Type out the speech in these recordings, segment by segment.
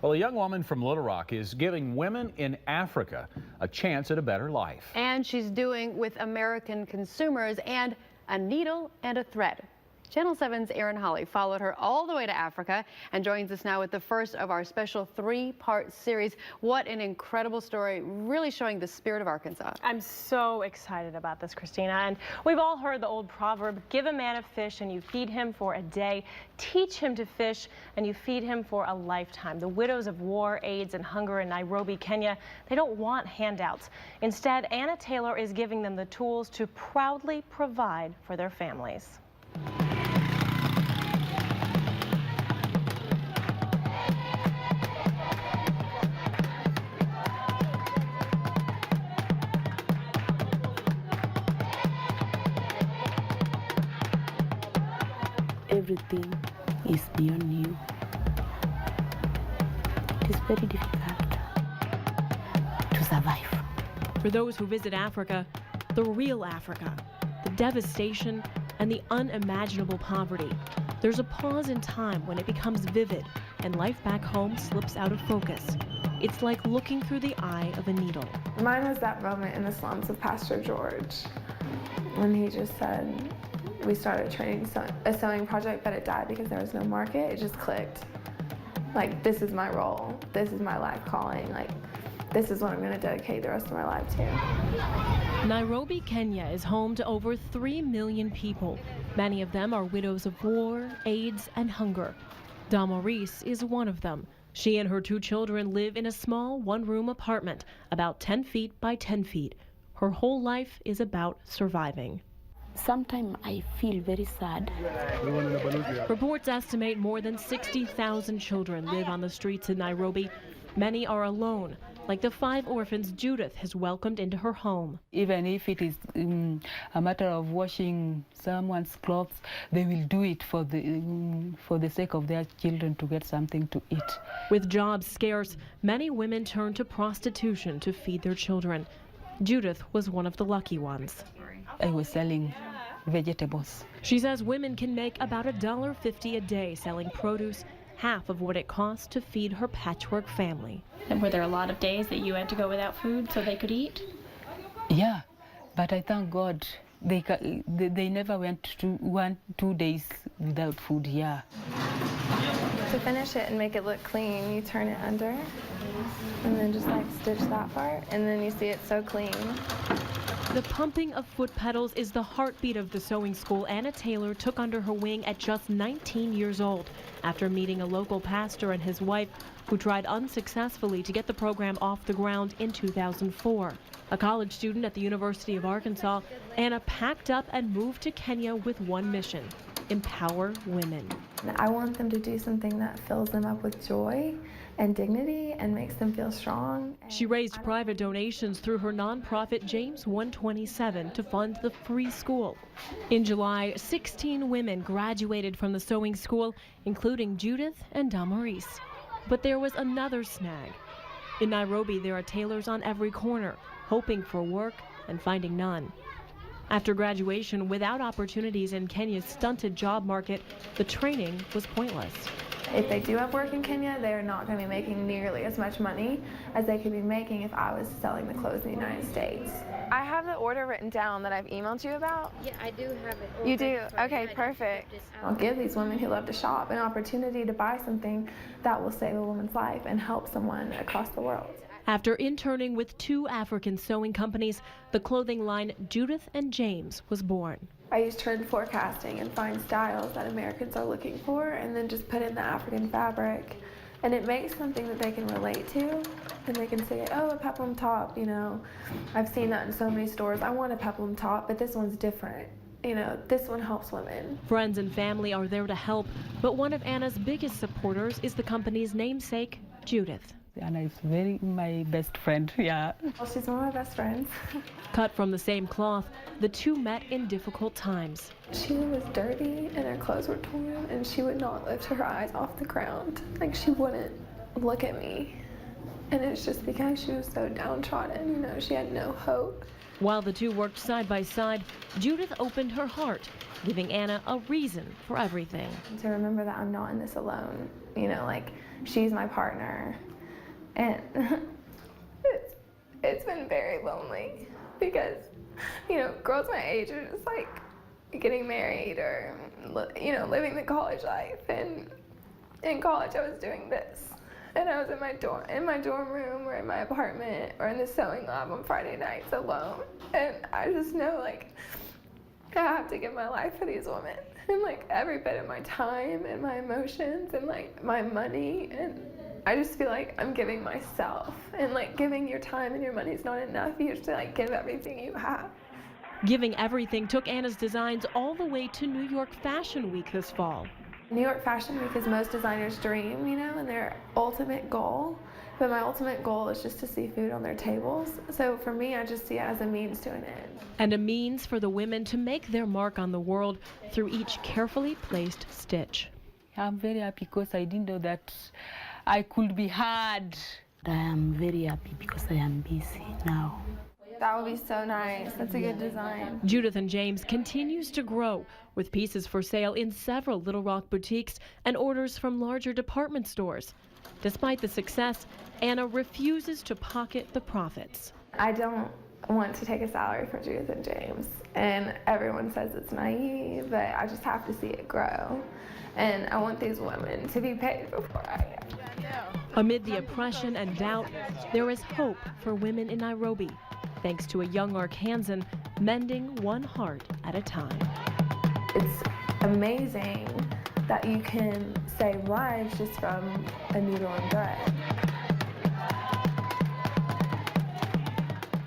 Well, a young woman from Little Rock is giving women in Africa a chance at a better life. And she's doing with American consumers and a needle and a thread. Channel 7's Erin Hawley followed her all the way to Africa and joins us now with the first of our special 3-part series. What an incredible story, really showing the spirit of Arkansas. I'm so excited about this, Christina. And we've all heard the old proverb, give a man a fish and you feed him for a day, teach him to fish and you feed him for a lifetime. The widows of war, AIDS, and hunger in Nairobi, Kenya, they don't want handouts. Instead, Anna Taylor is giving them the tools to proudly provide for their families. Everything is beyond you. It is very difficult to survive. For those who visit Africa, the real Africa, the devastation and the unimaginable poverty, there's a pause in time when it becomes vivid and life back home slips out of focus. It's like looking through the eye of a needle. Mine was that moment in the slums of Pastor George when he just said, we started training a sewing project, but it died because there was no market. It just clicked. Like, this is my role. This is my life calling. Like, this is what I'm going to dedicate the rest of my life to. Nairobi, Kenya is home to over 3 million people. Many of them are widows of war, AIDS, and hunger. Damaris is one of them. She and her 2 children live in a small 1-room apartment, about 10 feet by 10 feet. Her whole life is about surviving. Sometimes I feel very sad. Reports estimate more than 60,000 children live on the streets in Nairobi. Many are alone, like the 5 orphans Judith has welcomed into her home. Even if it is a matter of washing someone's clothes, they will do it for the sake of their children to get something to eat. With jobs scarce, many women turn to prostitution to feed their children. Judith was one of the lucky ones. I was selling vegetables. She says women can make about $1.50 a day selling produce, half of what it costs to feed her patchwork family. And were there a lot of days that you had to go without food so they could eat? Yeah, but I thank God they never went to 1-2 days without food. Yeah. To finish it and make it look clean, you turn it under and then just like stitch that part, and then you see it so clean. The pumping of foot pedals is the heartbeat of the sewing school Anna Taylor took under her wing at just 19 years old after meeting a local pastor and his wife who tried unsuccessfully to get the program off the ground in 2004. A college student at the University of Arkansas, Anna packed up and moved to Kenya with one mission: empower women. I want them to do something that fills them up with joy and dignity and makes them feel strong. She raised private donations through her nonprofit James 127 to fund the free school. In July, 16 women graduated from the sewing school, including Judith and Damaris. But there was another snag. In Nairobi, there are tailors on every corner, hoping for work and finding none. After graduation, without opportunities in Kenya's stunted job market, the training was pointless. If they do have work in Kenya, they're not going to be making nearly as much money as they could be making if I was selling the clothes in the United States. I have the order written down that I've emailed you about. Yeah, I do have it. You do? Okay, perfect. I'll give these women who love to shop an opportunity to buy something that will save a woman's life and help someone across the world. After interning with 2 African sewing companies, the clothing line Judith and James was born. I use trend forecasting and find styles that Americans are looking for and then just put in the African fabric. And it makes something that they can relate to, and they can say, oh, a peplum top, you know. I've seen that in so many stores. I want a peplum top, but this one's different. You know, this one helps women. Friends and family are there to help, but one of Anna's biggest supporters is the company's namesake, Judith. Anna is my best friend, yeah. Well, she's one of my best friends. Cut from the same cloth, the 2 met in difficult times. She was dirty and her clothes were torn, and she would not lift her eyes off the ground. Like, she wouldn't look at me. And it's just because she was so downtrodden, you know, she had no hope. While the 2 worked side by side, Judith opened her heart, giving Anna a reason for everything. To remember that I'm not in this alone, you know, like, she's my partner. And it's been very lonely because, you know, girls my age are just like getting married or, you know, living the college life. And in college I was doing this. And I was in my dorm room or in my apartment or in the sewing lab on Friday nights alone. And I just know, like, I have to give my life for these women. And, like, every bit of my time and my emotions and, like, my money. And I just feel like I'm giving myself. And, like, giving your time and your money is not enough. You have to, like, give everything you have. Giving everything took Anna's designs all the way to New York Fashion Week this fall. New York Fashion Week is most designers' dream, you know, and their ultimate goal. But my ultimate goal is just to see food on their tables. So for me, I just see it as a means to an end. And a means for the women to make their mark on the world through each carefully placed stitch. I'm very happy because I didn't know that I could be heard. I am very happy because I am busy now. That would be so nice. That's a good design. Judith and James continues to grow with pieces for sale in several Little Rock boutiques and orders from larger department stores. Despite the success, Anna refuses to pocket the profits. I don't want to take a salary from Judith and James, and everyone says it's naive, but I just have to see it grow. And I want these women to be paid before I am. Amid the oppression and doubt, there is hope for women in Nairobi, thanks to a young Arkansan mending one heart at a time. It's amazing that you can save lives just from a needle and thread.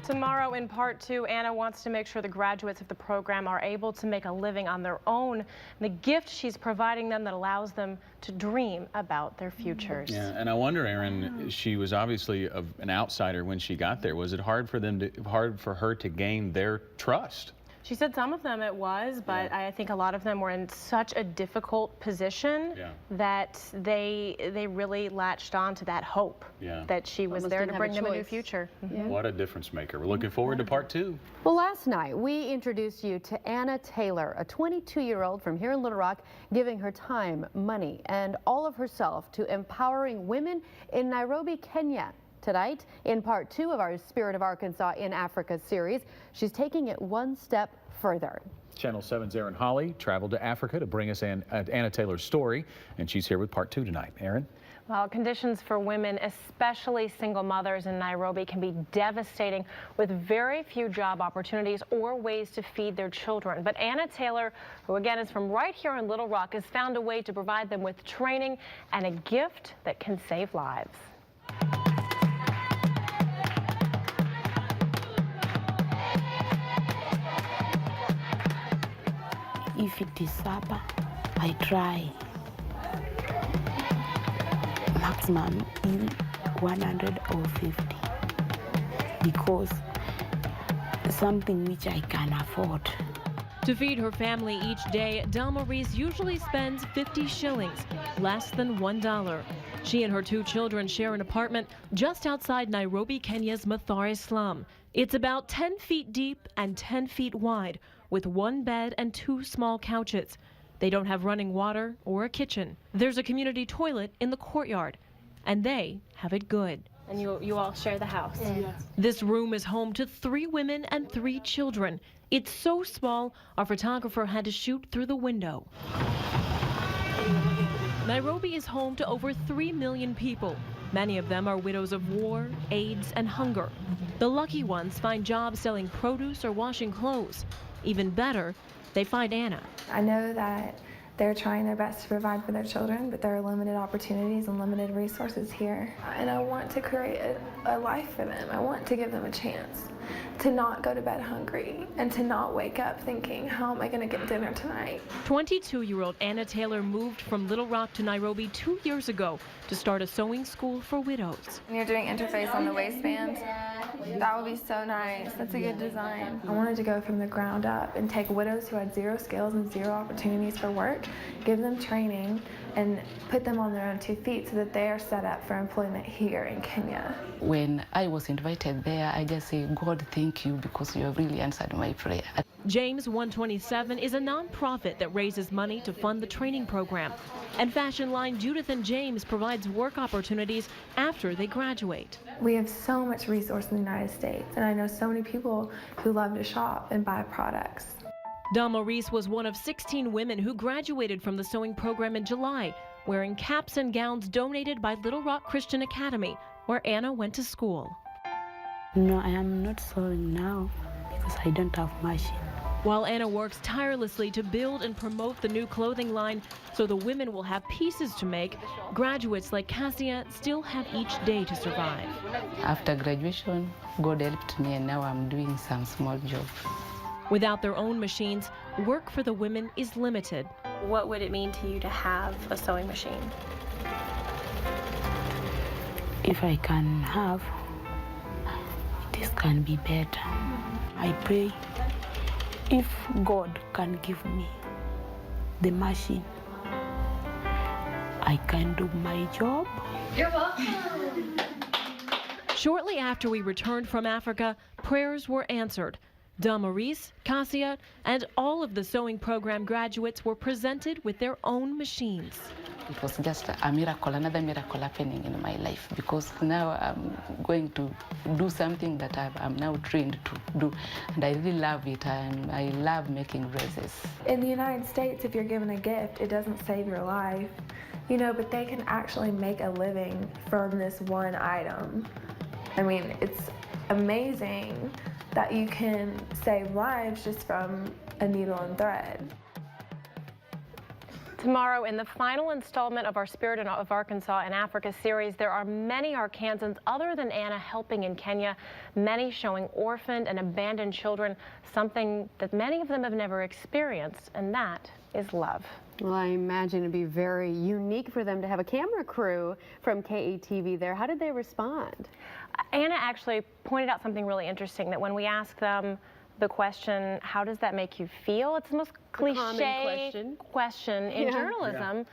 Tomorrow in part 2, Anna wants to make sure the graduates of the program are able to make a living on their own, and the gift she's providing them that allows them to dream about their futures. Yeah, and I wonder, Erin, she was obviously an outsider when she got there. Was it hard for her to gain their trust? She said some of them it was, but I think a lot of them were in such a difficult position that they really latched on to that hope that she was there to bring them a new future. What a difference maker. We're looking forward to part 2. Well, last night we introduced you to Anna Taylor, a 22-year-old from here in Little Rock, giving her time, money, and all of herself to empowering women in Nairobi, Kenya. Tonight, in part 2 of our Spirit of Arkansas in Africa series, she's taking it one step further. Channel 7's Erin Hawley traveled to Africa to bring us Anna Taylor's story, and she's here with part 2 tonight. Erin? Well, conditions for women, especially single mothers in Nairobi, can be devastating with very few job opportunities or ways to feed their children. But Anna Taylor, who again is from right here in Little Rock, has found a way to provide them with training and a gift that can save lives. If it is supper, I try maximum 150 because something which I can afford. To feed her family each day, Delmaurice usually spends 50 shillings, less than $1. She and her 2 children share an apartment just outside Nairobi, Kenya's Mathare slum. It's about 10 feet deep and 10 feet wide, with 1 bed and 2 small couches. They don't have running water or a kitchen. There's a community toilet in the courtyard, and they have it good. And you all share the house? Yes. This room is home to 3 women and 3 children. It's so small, our photographer had to shoot through the window. Nairobi is home to over 3 million people. Many of them are widows of war, AIDS, and hunger. The lucky ones find jobs selling produce or washing clothes. Even better, they find Anna. I know that they're trying their best to provide for their children, but there are limited opportunities and limited resources here. And I want to create a life for them. I want to give them a chance to not go to bed hungry and to not wake up thinking, how am I going to get dinner tonight? 22-year-old Anna Taylor moved from Little Rock to Nairobi 2 years ago to start a sewing school for widows. When you're doing interface on the waistband, that would be so nice. That's a good design. I wanted to go from the ground up and take widows who had 0 skills and 0 opportunities for work, give them training, and put them on their own 2 feet so that they are set up for employment here in Kenya. When I was invited there, I just say, God, thank you, because you have really answered my prayer. James 127 is a nonprofit that raises money to fund the training program. And fashion line Judith and James provides work opportunities after they graduate. We have so much resource in the United States, and I know so many people who love to shop and buy products. Damaris was one of 16 women who graduated from the sewing program in July, wearing caps and gowns donated by Little Rock Christian Academy, where Anna went to school. No, I am not sewing now because I don't have machine. While Anna works tirelessly to build and promote the new clothing line so the women will have pieces to make, graduates like Cassia still have each day to survive. After graduation, God helped me, and now I'm doing some small job. Without their own machines, work for the women is limited. What would it mean to you to have a sewing machine? If I can have, this can be better. I pray if God can give me the machine, I can do my job. You're welcome. Shortly after we returned from Africa, prayers were answered. Damaris, Cassia, and all of the sewing program graduates were presented with their own machines. It was just a miracle, another miracle happening in my life, because now I'm going to do something that I'm now trained to do, and I really love it, and I love making dresses. In the United States, if you're given a gift, it doesn't save your life, you know, but they can actually make a living from this one item. I mean, it's amazing that you can save lives just from a needle and thread. Tomorrow, in the final installment of our Spirit of Arkansas in Africa series, there are many Arkansans other than Anna helping in Kenya, many showing orphaned and abandoned children, something that many of them have never experienced, and that is love. Well, I imagine it'd be very unique for them to have a camera crew from KATV there. How did they respond? Anna actually pointed out something really interesting, that when we asked them the question, how does that make you feel? It's the most cliche question in journalism. Yeah.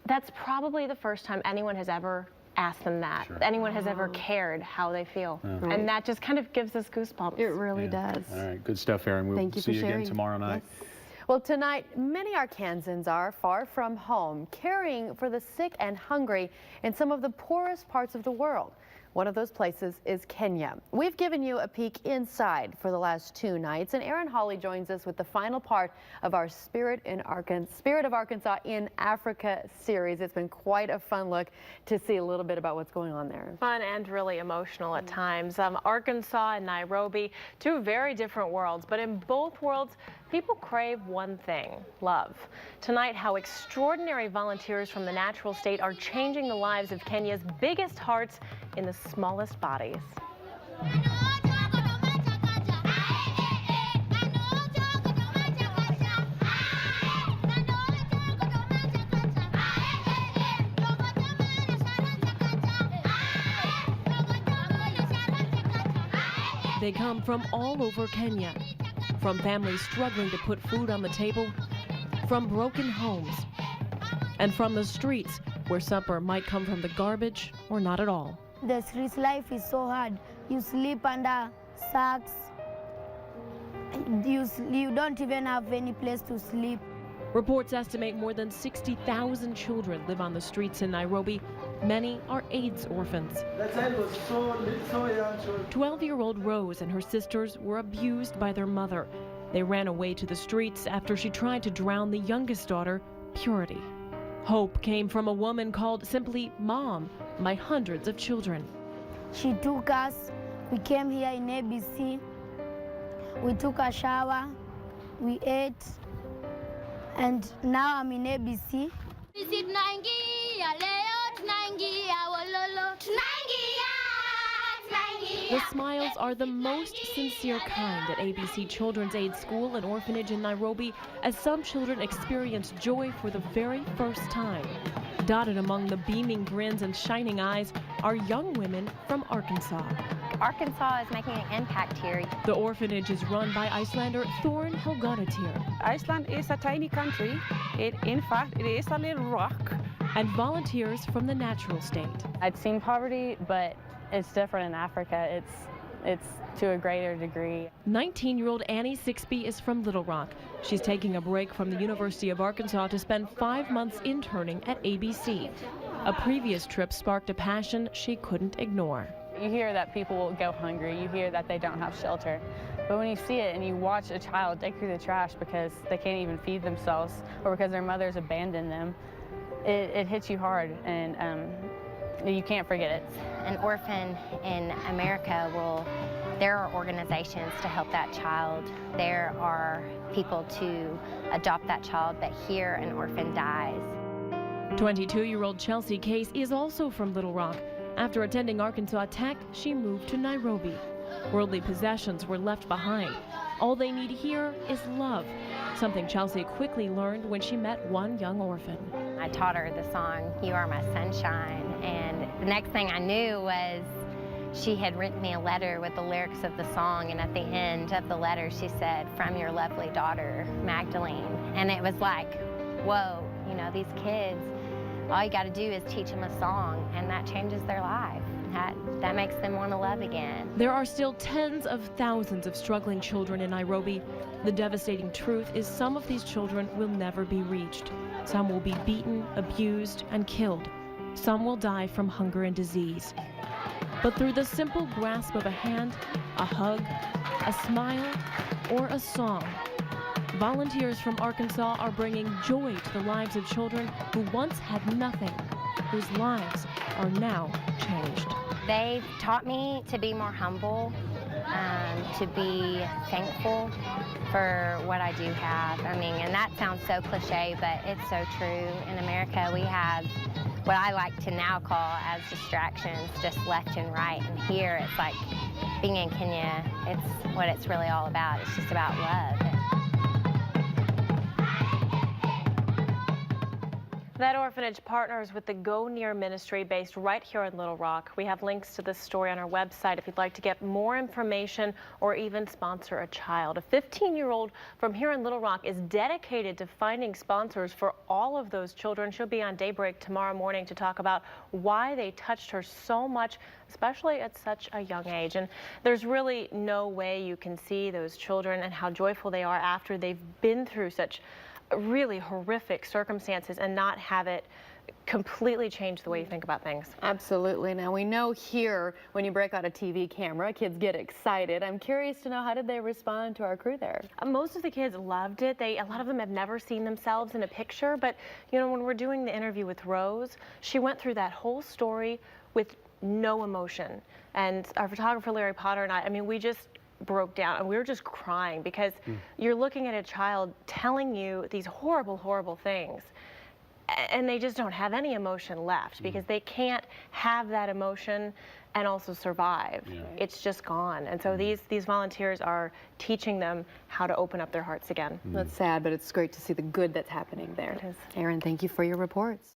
That's probably the first time anyone has ever asked them that. Sure. Anyone has ever cared how they feel. Yeah. Right. And that just kind of gives us goosebumps. It really does. All right, good stuff, Erin. We'll see you again tomorrow night. Yes. Well, tonight, many Arkansans are far from home, caring for the sick and hungry in some of the poorest parts of the world. One of those places is Kenya. We've given you a peek inside for the last 2 nights, and Erin Hawley joins us with the final part of our Spirit of Arkansas in Africa series. It's been quite a fun look to see a little bit about what's going on there. Fun and really emotional at times. Arkansas and Nairobi, 2 very different worlds, but in both worlds, people crave one thing: love. Tonight, how extraordinary volunteers from the natural state are changing the lives of Kenya's biggest hearts in the smallest bodies. They come from all over Kenya, from families struggling to put food on the table, from broken homes, and from the streets where supper might come from the garbage or not at all. The street life is so hard. You sleep under sacks. You don't even have any place to sleep. Reports estimate more than 60,000 children live on the streets in Nairobi. Many are AIDS orphans. 12-year-old Rose and her sisters were abused by their mother. They ran away to the streets after she tried to drown the youngest daughter, Purity. Hope came from a woman called simply Mom by hundreds of children. She took us. We came here in ABC. We took a shower. We ate. And now I'm in ABC. The smiles are the most sincere kind at ABC Children's Aid School and Orphanage in Nairobi, as some children experience joy for the very first time. Dotted among the beaming grins and shining eyes are young women from Arkansas. Arkansas is making an impact here. The orphanage is run by Icelander Thorn Helgonatir. Iceland is a tiny country. In fact, it is a little rock. And volunteers from the natural state. I'd seen poverty, but it's different in Africa. it's to a greater degree. 19-year-old Annie Sixby is from Little Rock. She's taking a break from the University of Arkansas to spend 5 months interning at ABC. A previous trip sparked a passion she couldn't ignore. You hear that people will go hungry, you hear that they don't have shelter, but when you see it and you watch a child dig through the trash because they can't even feed themselves or because their mothers abandoned them, it hits you hard, and you can't forget it. An orphan in America there are organizations to help that child. There are people to adopt that child, but here an orphan dies. 22-year-old Chelsea Case is also from Little Rock. After attending Arkansas Tech, she moved to Nairobi. Worldly possessions were left behind. All they need here is love, something Chelsea quickly learned when she met one young orphan. I taught her the song, "You Are My Sunshine," and the next thing I knew was she had written me a letter with the lyrics of the song, and at the end of the letter she said, "From your lovely daughter, Magdalene." And it was like, whoa, you know, these kids, all you got to do is teach them a song, and that changes their life. That makes them want to love again. There are still tens of thousands of struggling children in Nairobi. The devastating truth is some of these children will never be reached. Some will be beaten, abused, and killed. Some will die from hunger and disease. But through the simple grasp of a hand, a hug, a smile, or a song, volunteers from Arkansas are bringing joy to the lives of children who once had nothing, whose lives are now changed. They've taught me to be more humble, to be thankful for what I do have. I mean, and that sounds so cliche, but it's so true. In America, we have what I like to now call as distractions, just left and right. And here, it's like being in Kenya, it's what it's really all about. It's just about love. That orphanage partners with the Go Near ministry based right here in Little Rock. We have links to this story on our website if you'd like to get more information or even sponsor a child. A 15-year-old from here in Little Rock is dedicated to finding sponsors for all of those children. She'll be on Daybreak tomorrow morning to talk about why they touched her so much, especially at such a young age. And there's really no way you can see those children and how joyful they are after they've been through such really horrific circumstances and not have it completely change the way you think about things. Absolutely. Now, we know here when you break out a TV camera, kids get excited. I'm curious to know, how did they respond to our crew there? Most of the kids loved it. A lot of them have never seen themselves in a picture, but you know, when we're doing the interview with Rose, she went through that whole story with no emotion. And our photographer Larry Potter and I mean, we just broke down and we were just crying because you're looking at a child telling you these horrible, horrible things, and they just don't have any emotion left because they can't have that emotion and also survive. It's just gone. And so these volunteers are teaching them how to open up their hearts again. That's sad, but it's great to see the good that's happening there. It is. Erin, thank you for your reports.